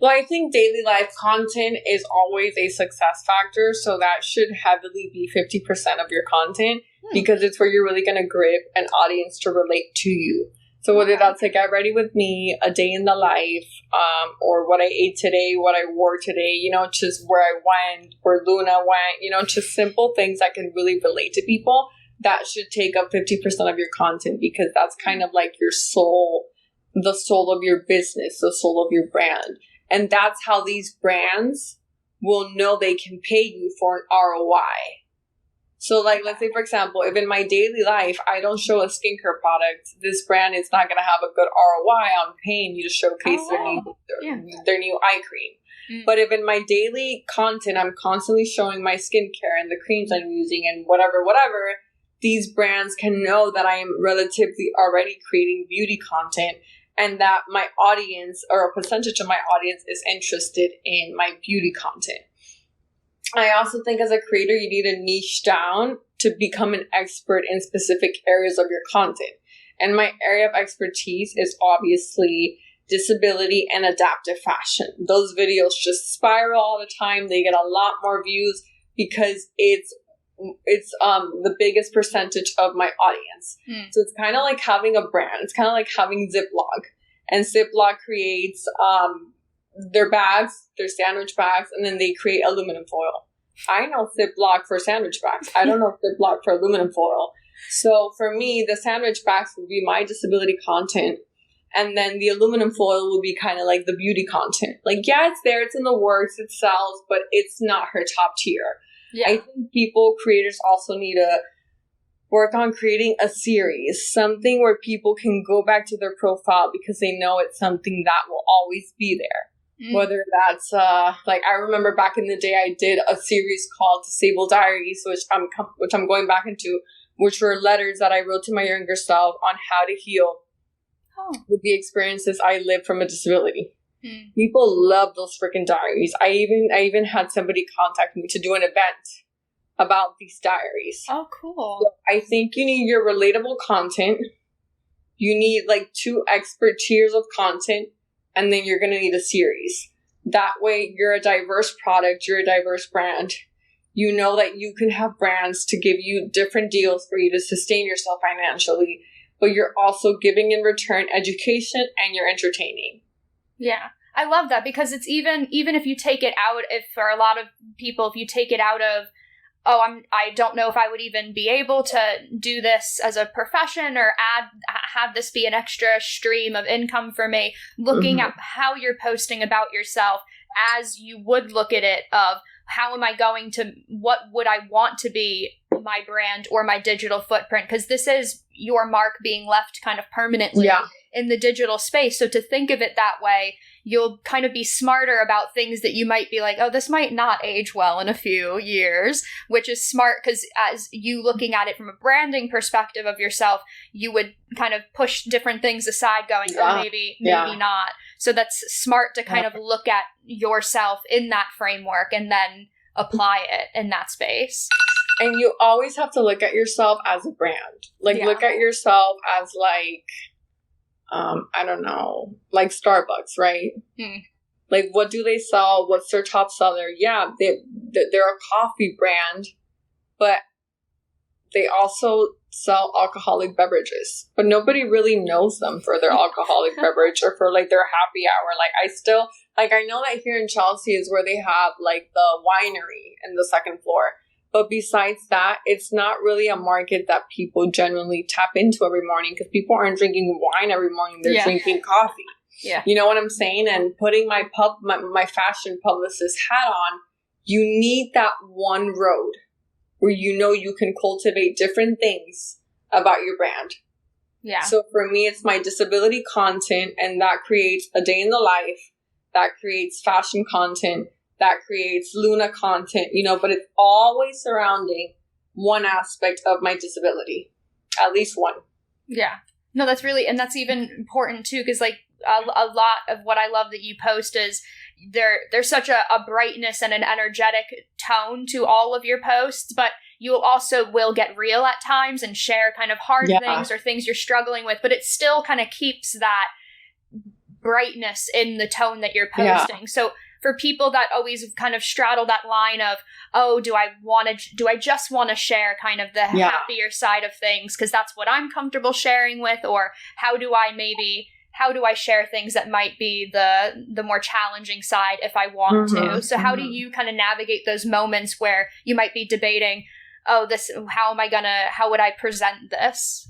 Well, I think daily life content is always a success factor. So that should heavily be 50% of your content because it's where you're really going to grip an audience to relate to you. So whether that's like, get ready with me, a day in the life, or what I ate today, what I wore today, you know, just where I went, where Luna went, you know, just simple things that can really relate to people. That should take up 50% of your content because that's kind of like your soul, the soul of your business, the soul of your brand. And that's how these brands will know they can pay you for an ROI. So, like, let's say, for example, if in my daily life I don't show a skincare product, this brand is not going to have a good ROI on paying me to showcase their new eye cream. Mm. But if in my daily content I'm constantly showing my skincare and the creams I'm using and whatever, these brands can know that I am relatively already creating beauty content and that my audience, or a percentage of my audience, is interested in my beauty content. I also think as a creator, you need to niche down to become an expert in specific areas of your content. And my area of expertise is obviously disability and adaptive fashion. Those videos just spiral all the time. They get a lot more views because it's the biggest percentage of my audience. So it's kind of like having a brand. It's kind of like having Ziploc. And Ziploc creates their bags, their sandwich bags, and then they create aluminum foil. I know Ziploc for sandwich bags. I don't know Ziploc for aluminum foil. So for me, the sandwich bags would be my disability content. And then the aluminum foil will be kind of like the beauty content. Like, yeah, it's there. It's in the works. It sells, but it's not her top tier. Yeah. I think creators also need to work on creating a series, something where people can go back to their profile because they know it's something that will always be there. Whether that's, like, I remember back in the day, I did a series called Disabled Diaries, which I'm going back into, which were letters that I wrote to my younger self on how to heal with the experiences I lived from a disability. People love those freaking diaries. I even had somebody contact me to do an event about these diaries. Oh, cool. So I think you need your relatable content. You need like 2 expert tiers of content. And then you're going to need a series. That way, you're a diverse product. You're a diverse brand. You know that you can have brands to give you different deals for you to sustain yourself financially. But you're also giving in return education and you're entertaining. Yeah. I love that because it's even if you take it out, if for a lot of people, if you take it out of, I don't know if I would even be able to do this as a profession or have this be an extra stream of income for me, looking at how you're posting about yourself as you would look at it of how am I going to, what would I want to be my brand or my digital footprint? Because this is your mark being left kind of permanently in the digital space. So to think of it that way, you'll kind of be smarter about things that you might be like, oh, this might not age well in a few years, which is smart because as you looking at it from a branding perspective of yourself, you would kind of push different things aside going, maybe not. So that's smart to kind of look at yourself in that framework and then apply it in that space. And you always have to look at yourself as a brand. Like, look at yourself as, like, I don't know, like Starbucks, right? Like, what do they sell? What's their top seller? Yeah, they're a coffee brand, but they also sell alcoholic beverages. But nobody really knows them for their alcoholic beverage or for, like, their happy hour. Like, I know that here in Chelsea is where they have, like, the winery in the second floor. But besides that, it's not really a market that people genuinely tap into every morning because people aren't drinking wine every morning. They're drinking coffee. Yeah. You know what I'm saying? And putting my fashion publicist hat on, you need that one road where you know you can cultivate different things about your brand. Yeah. So for me, it's my disability content, and that creates a day in the life, that creates fashion content, that creates Luna content, you know, but it's always surrounding one aspect of my disability, at least one. Yeah. No, that's really, and that's even important too, because like a lot of what I love that you post is there's such a brightness and an energetic tone to all of your posts, but you also will get real at times and share kind of hard things or things you're struggling with, but it still kind of keeps that brightness in the tone that you're posting. Yeah. So for people that always kind of straddle that line of, oh, do I just want to share kind of the happier side of things because that's what I'm comfortable sharing with, or how do I share things that might be the more challenging side if I want to? So how do you kind of navigate those moments where you might be debating, how would I present this?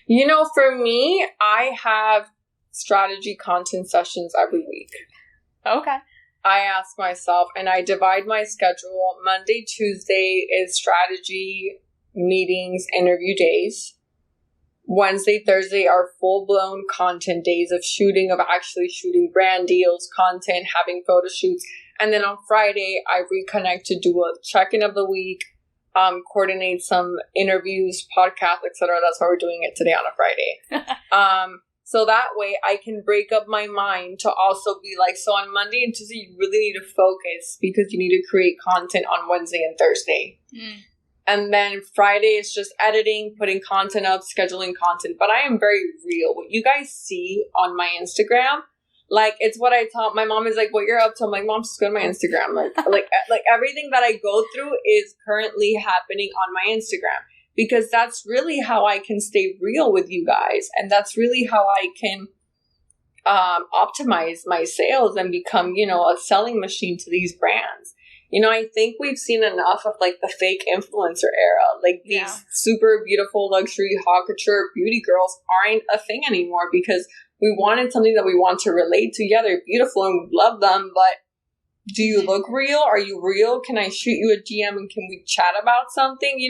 You know, for me, I have strategy content sessions every week. Okay. I ask myself, and I divide my schedule. Monday, Tuesday is strategy, meetings, interview days. Wednesday, Thursday are full-blown content days of actually shooting brand deals, content, having photo shoots. And then on Friday, I reconnect to do a check-in of the week, coordinate some interviews, podcasts, etc. That's why we're doing it today on a Friday. So that way I can break up my mind to also be like, so on Monday and Tuesday, you really need to focus because you need to create content on Wednesday and Thursday. And then Friday is just editing, putting content up, scheduling content. But I am very real. What you guys see on my Instagram, like, it's what I tell my mom is like, what you're up to? I'm like, Mom, just go to my Instagram. Like everything that I go through is currently happening on my Instagram. Because that's really how I can stay real with you guys. And that's really how I can optimize my sales and become, a selling machine to these brands. I think we've seen enough of like the fake influencer era. Like these super beautiful luxury haute couture beauty girls aren't a thing anymore because we wanted something that we want to relate to. Yeah, they're beautiful and we love them, but do you look real? Are you real? Can I shoot you a DM and can we chat about something?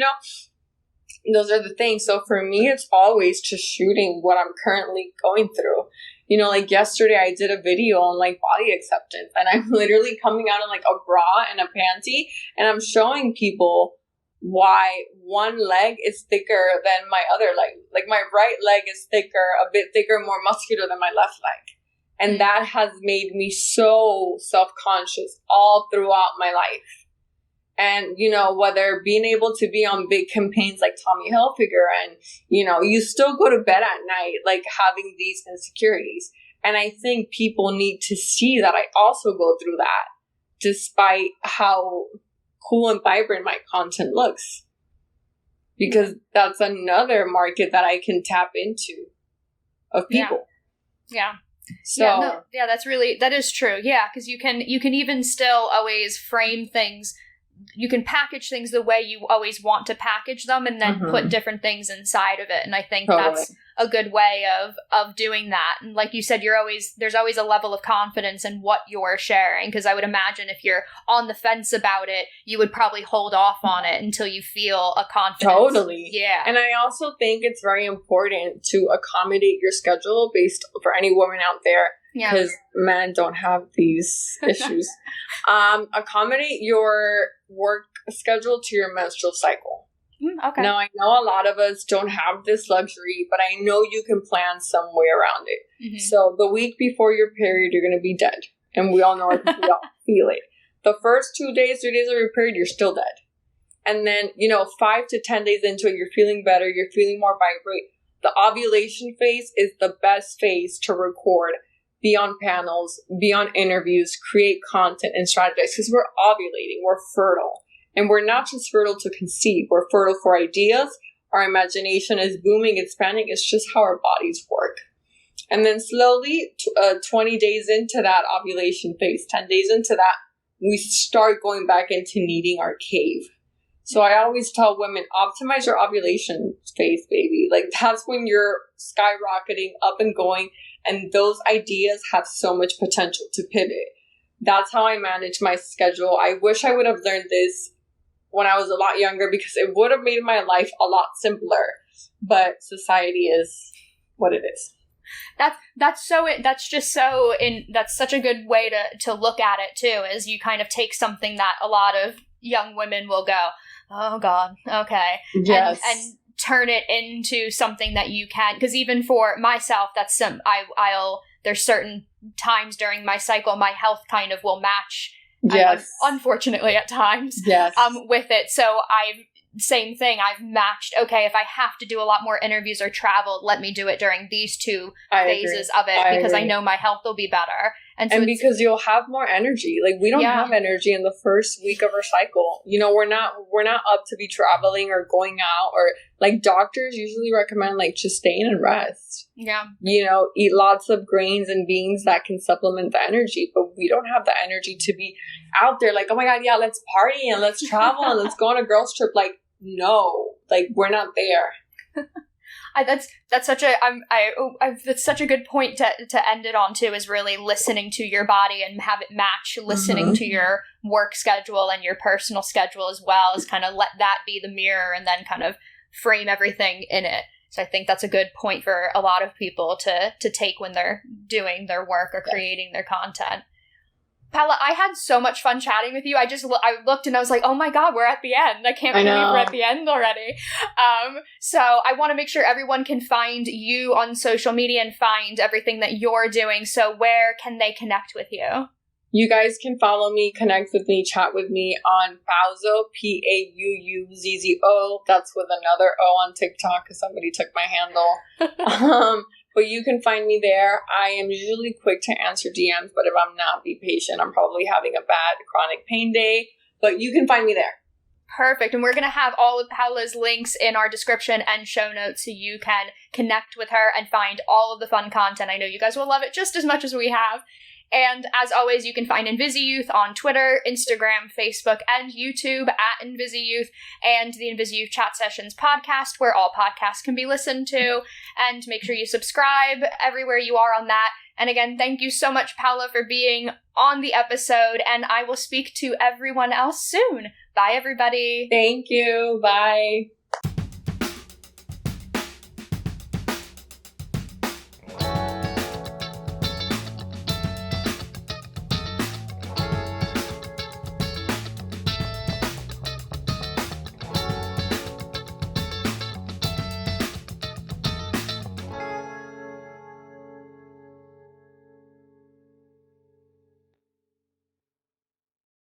Those are the things. So for me, it's always just shooting what I'm currently going through. Like yesterday I did a video on like body acceptance and I'm literally coming out in like a bra and a panty and I'm showing people why one leg is thicker than my other leg. Like my right leg is thicker, a bit thicker, more muscular than my left leg. And that has made me so self-conscious all throughout my life. And, whether being able to be on big campaigns like Tommy Hilfiger and, you still go to bed at night, like having these insecurities. And I think people need to see that I also go through that despite how cool and vibrant my content looks. Because that's another market that I can tap into of people. Yeah. So, that is true. Yeah. Because you can even still always frame things. You can package things the way you always want to package them and then put different things inside of it. And I think that's a good way of doing that. And like you said, there's always a level of confidence in what you're sharing. Because I would imagine if you're on the fence about it, you would probably hold off on it until you feel a confidence. Totally. Yeah. And I also think it's very important to accommodate your schedule for any woman out there. Because men don't have these issues. Accommodate your work schedule to your menstrual cycle. Okay. Now, I know a lot of us don't have this luxury, but I know you can plan some way around it. So the week before your period, you're going to be dead. And we all know it. We all feel it. The first 2 days, 3 days of your period, you're still dead. And then, 5 to 10 days into it, you're feeling better. You're feeling more vibrant. The ovulation phase is the best phase to record. Be on panels, be on interviews, create content and strategize because we're ovulating, we're fertile. And we're not just fertile to conceive, we're fertile for ideas. Our imagination is booming, expanding. It's just how our bodies work. And then slowly, 20 days into that ovulation phase, 10 days into that, we start going back into needing our cave. So I always tell women, optimize your ovulation phase, baby. Like that's when you're skyrocketing up and going. And those ideas have so much potential to pivot. That's how I manage my schedule. I wish I would have learned this when I was a lot younger because it would have made my life a lot simpler. But society is what it is. That's such a good way to look at it too, is you kind of take something that a lot of young women will go, oh God, okay. Yes. And turn it into something that you can, because even for myself, there's certain times during my cycle, my health kind of will match. Yes. Unfortunately at times. Yes. With it. So same thing. I've matched, okay, if I have to do a lot more interviews or travel, let me do it during these two phases of it because I know my health will be better. And because you'll have more energy. Like we don't have energy in the first week of our cycle. We're not up to be traveling or going out, or like doctors usually recommend like just stay in and rest. Yeah. Eat lots of grains and beans that can supplement the energy, but we don't have the energy to be out there like, oh my God, yeah, let's party and let's travel and let's go on a girls trip. Like, no, like we're not there. That's such a that's such a good point to end it on too, is really listening to your body and have it match listening to your work schedule and your personal schedule, as well as kind of let that be the mirror and then kind of frame everything in it. So I think that's a good point for a lot of people to take when they're doing their work or creating their content. Paula, I had so much fun chatting with you. I looked and I was like, oh my God, we're at the end. I can't believe we're at the end already. So I want to make sure everyone can find you on social media and find everything that you're doing. So where can they connect with you? You guys can follow me, connect with me, chat with me on Pauzzo, Pauzzzo. That's with another O on TikTok because somebody took my handle. But you can find me there. I am usually quick to answer DMs, but if I'm not, be patient. I'm probably having a bad chronic pain day, but you can find me there. Perfect. And we're going to have all of Paula's links in our description and show notes so you can connect with her and find all of the fun content. I know you guys will love it just as much as we have. And as always, you can find InvisiYouth on Twitter, Instagram, Facebook, and YouTube at InvisiYouth, and the InvisiYouth Chat Sessions podcast, where all podcasts can be listened to. And make sure you subscribe everywhere you are on that. And again, thank you so much, Paula, for being on the episode, and I will speak to everyone else soon. Bye, everybody. Thank you. Bye.